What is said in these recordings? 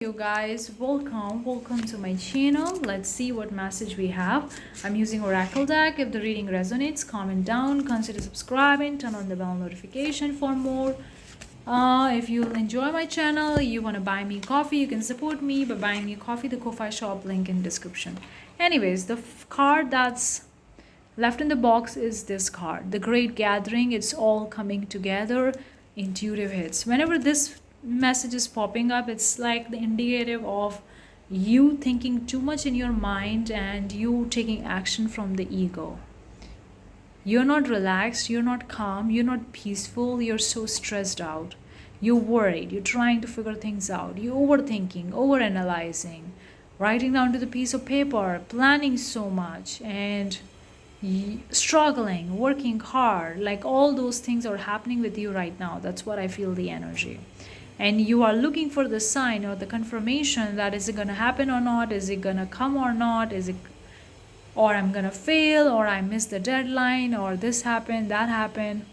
You guys, welcome to my channel. Let's see what message we have. I'm using Oracle deck. If the reading resonates, comment down, consider subscribing, turn on the bell notification for more. If you enjoy my channel, you want to buy me coffee, you can support me by buying me coffee, the Ko-Fi shop link in description. Anyways, the card that's left in the box is this card, the Great Gathering. It's all coming together. Intuitive hits. Whenever this message is popping up, it's like the indicative of you thinking too much in your mind and you taking action from the ego. You're not relaxed, you're not calm, you're not peaceful, you're so stressed out, you're worried, you're trying to figure things out, you're overthinking, overanalyzing, writing down to the piece of paper, planning so much, and struggling, working hard. Like all those things are happening with you right now. That's what I feel, the energy. And you are looking for the sign or the confirmation that is it going to happen or not, is it going to come or not, is it, or I'm going to fail, or I missed the deadline, or this happened, that happened.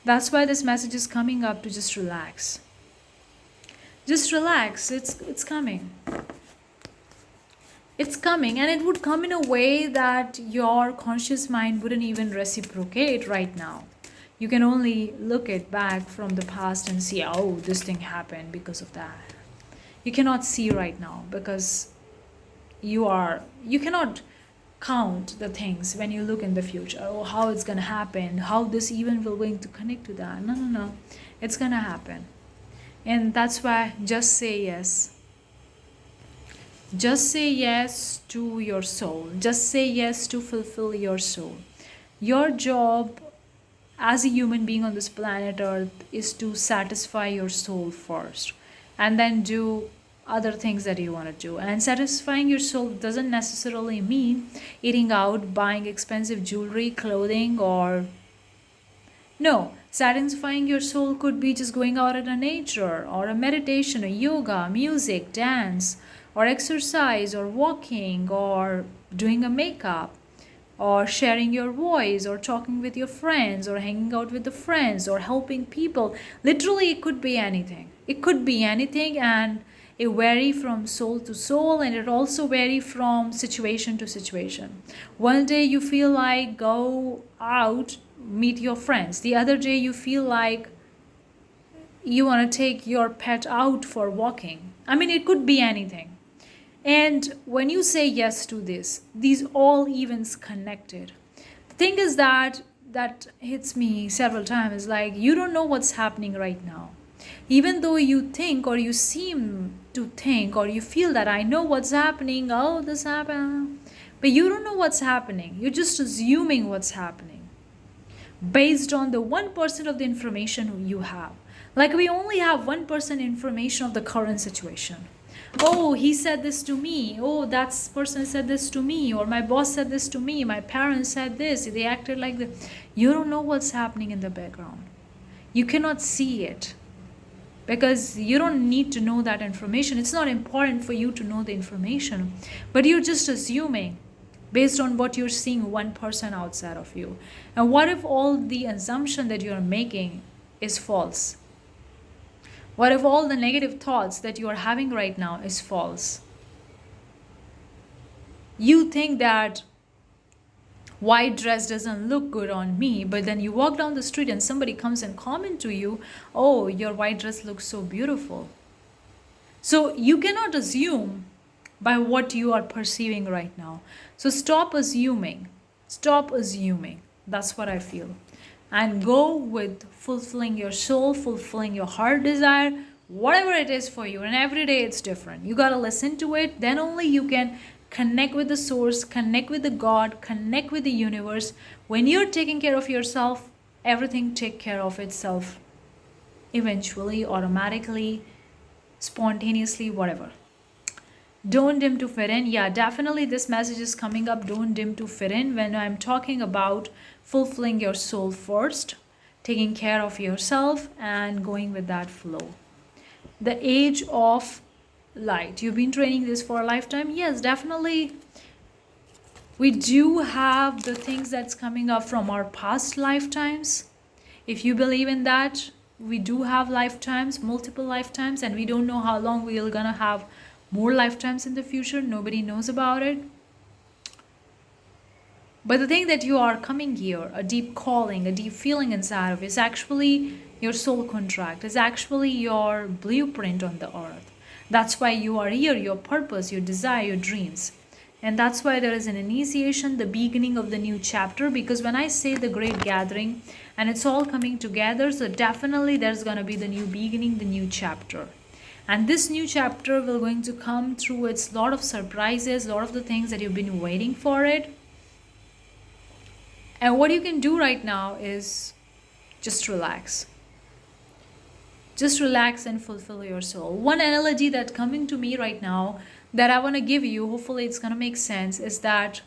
That's why this message is coming up, to just relax. Just relax. It's coming. It's coming, and it would come in a way that your conscious mind wouldn't even reciprocate right now. You can only look it back from the past and see, oh, this thing happened because of that. You cannot see right now because you cannot count the things when you look in the future. Oh, how it's going to happen, how this event will going to connect to that. No. It's going to happen. And that's why just say yes. Just say yes to your soul. Just say yes to fulfill your soul. Your job as a human being on this planet Earth is to satisfy your soul first and then do other things that you want to do. And satisfying your soul doesn't necessarily mean eating out, buying expensive jewelry, clothing, or no. Satisfying your soul could be just going out in a nature, or a meditation, a yoga, music, dance, or exercise, or walking, or doing a makeup, or sharing your voice, or talking with your friends, or hanging out with the friends, or helping people. Literally, it could be anything. It could be anything, and it vary from soul to soul, and it also vary from situation to situation. One day you feel like go out, meet your friends. The other day you feel like you want to take your pet out for walking. I mean, it could be anything. And when you say yes to this, these all events connected. The thing is that hits me several times is like you don't know what's happening right now. Even though you think or you seem to think or you feel that I know what's happening, oh, this happened. But you don't know what's happening. You're just assuming what's happening based on the 1% of the information you have. Like we only have 1% information of the current situation. Oh, he said this to me. Oh, that person said this to me. Or my boss said this to me. My parents said this. They acted like this. You don't know what's happening in the background. You cannot see it because you don't need to know that information. It's not important for you to know the information, but you're just assuming based on what you're seeing 1% outside of you. And what if all the assumption that you're making is false? What if all the negative thoughts that you are having right now is false? You think that white dress doesn't look good on me, but then you walk down the street and somebody comes and comment to you, oh, your white dress looks so beautiful. So you cannot assume by what you are perceiving right now. So stop assuming. Stop assuming. That's what I feel. And go with fulfilling your soul, fulfilling your heart desire, whatever it is for you. And every day it's different. You got to listen to it. Then only you can connect with the source, connect with the God, connect with the universe. When you're taking care of yourself, everything take care of itself eventually, automatically, spontaneously, whatever. Don't dim to fit in. Yeah, definitely this message is coming up. Don't dim to fit in when I'm talking about fulfilling your soul first, taking care of yourself and going with that flow. The age of light. You've been training this for a lifetime? Yes, definitely. We do have the things that's coming up from our past lifetimes. If you believe in that, we do have lifetimes, multiple lifetimes, and we don't know how long we're gonna have more lifetimes in the future. Nobody knows about it. But the thing that you are coming here, a deep calling, a deep feeling inside of, is actually your soul contract, is actually your blueprint on the earth. That's why you are here, your purpose, your desire, your dreams. And that's why there is an initiation, the beginning of the new chapter. Because when I say the great gathering and it's all coming together, so definitely there's going to be the new beginning, the new chapter. And this new chapter will going to come through its lot of surprises, a lot of the things that you've been waiting for it. And what you can do right now is just relax. Just relax and fulfill your soul. One analogy that's coming to me right now that I want to give you, hopefully it's going to make sense, is that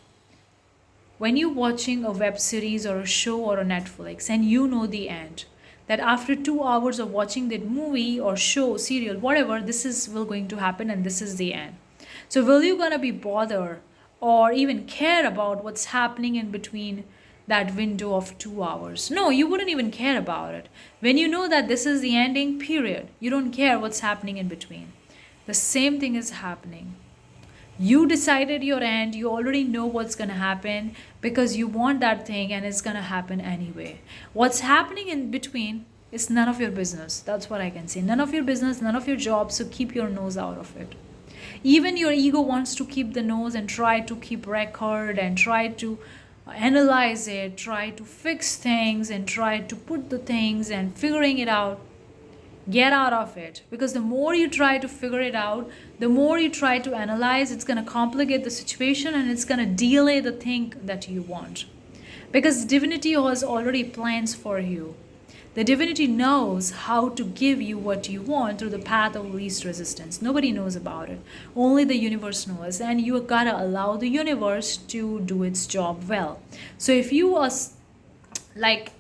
when you're watching a web series or a show or a Netflix and you know the end, that after 2 hours of watching that movie or show, serial, whatever, this is will going to happen and this is the end. So will you going to be bothered or even care about what's happening in between that window of 2 hours? No, you wouldn't even care about it. When you know that this is the ending, period, you don't care what's happening in between. The same thing is happening. You decided your end, you already know what's going to happen because you want that thing and it's going to happen anyway. What's happening in between is none of your business. That's what I can say. None of your business, none of your job, so keep your nose out of it. Even your ego wants to keep the nose and try to keep record and try to analyze it, try to fix things and try to put the things and figuring it out. Get out of it, because the more you try to figure it out, the more you try to analyze, it's going to complicate the situation and it's going to delay the thing that you want. Because divinity has already plans for you. The divinity knows how to give you what you want through the path of least resistance. Nobody knows about it. Only the universe knows, and you gotta allow the universe to do its job well. So if you are like,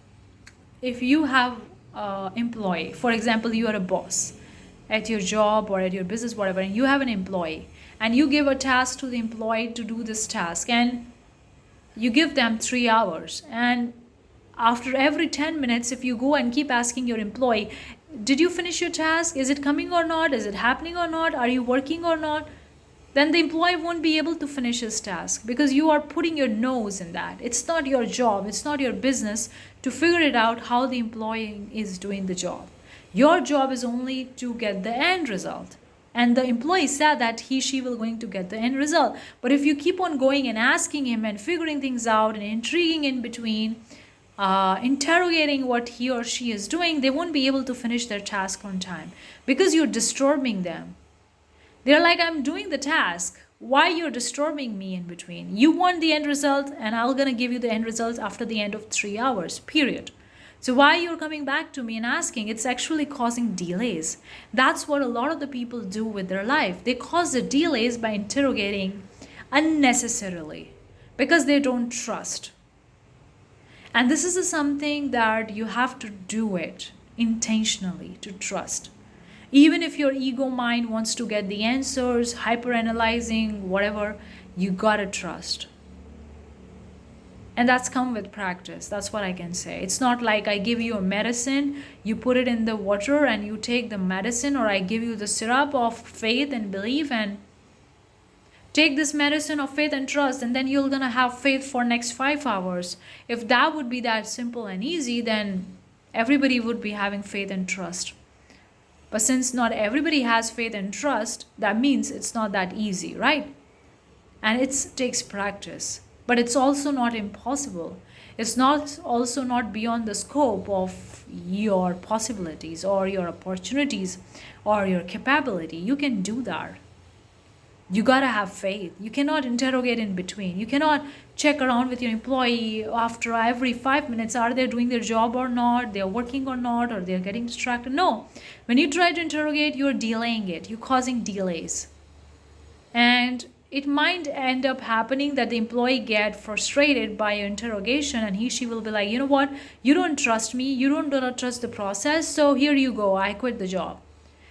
if you have employee, for example, you are a boss at your job or at your business, whatever, and you have an employee and you give a task to the employee to do this task and you give them 3 hours, and after every 10 minutes, if you go and keep asking your employee, did you finish your task, is it coming or not, is it happening or not, are you working or not, then the employee won't be able to finish his task because you are putting your nose in that. It's not your job, it's not your business to figure it out how the employee is doing the job. Your job is only to get the end result. And the employee said that she will going to get the end result. But if you keep on going and asking him and figuring things out and intriguing in between, interrogating what he or she is doing, they won't be able to finish their task on time because you're disturbing them. They're like, I'm doing the task. Why you're disturbing me in between? You want the end result and I'm going to give you the end result after the end of 3 hours, period. So why you're coming back to me and asking? It's actually causing delays. That's what a lot of the people do with their life. They cause the delays by interrogating unnecessarily because they don't trust. And this is something that you have to do it intentionally to trust. Even if your ego mind wants to get the answers, hyper-analyzing, whatever, you gotta trust. And that's come with practice. That's what I can say. It's not like I give you a medicine, you put it in the water and you take the medicine, or I give you the syrup of faith and belief and take this medicine of faith and trust, and then you're gonna have faith for next 5 hours. If that would be that simple and easy, then everybody would be having faith and trust. But since not everybody has faith and trust, that means it's not that easy, right? And it takes practice. But it's also not impossible. It's not also not beyond the scope of your possibilities or your opportunities or your capability. You can do that. You gotta have faith. You cannot interrogate in between. You cannot check around with your employee after every 5 minutes. Are they doing their job or not? They're working or not? Or they're getting distracted? No. When you try to interrogate, you're delaying it. You're causing delays. And it might end up happening that the employee get frustrated by your interrogation and she will be like, you know what? You don't trust me. You don't trust the process. So here you go. I quit the job.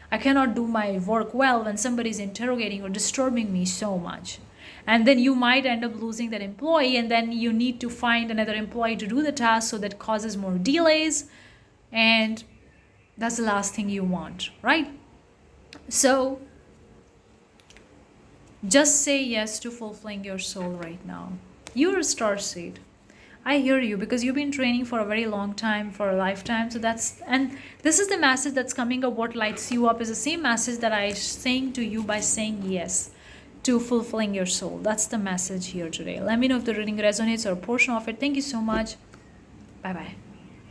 I cannot do my work well when somebody's interrogating or disturbing me so much. And then you might end up losing that employee, and then you need to find another employee to do the task, so that causes more delays. And That's the last thing you want, right? So just say yes to fulfilling your soul right now. You're a star seed. I hear you because you've been training for a very long time, for a lifetime. So that's, and this is the message that's coming up. What lights you up is the same message that I saying to you by saying yes to fulfilling your soul. That's the message here today. Let me know if the reading resonates or a portion of it. Thank you so much. Bye bye.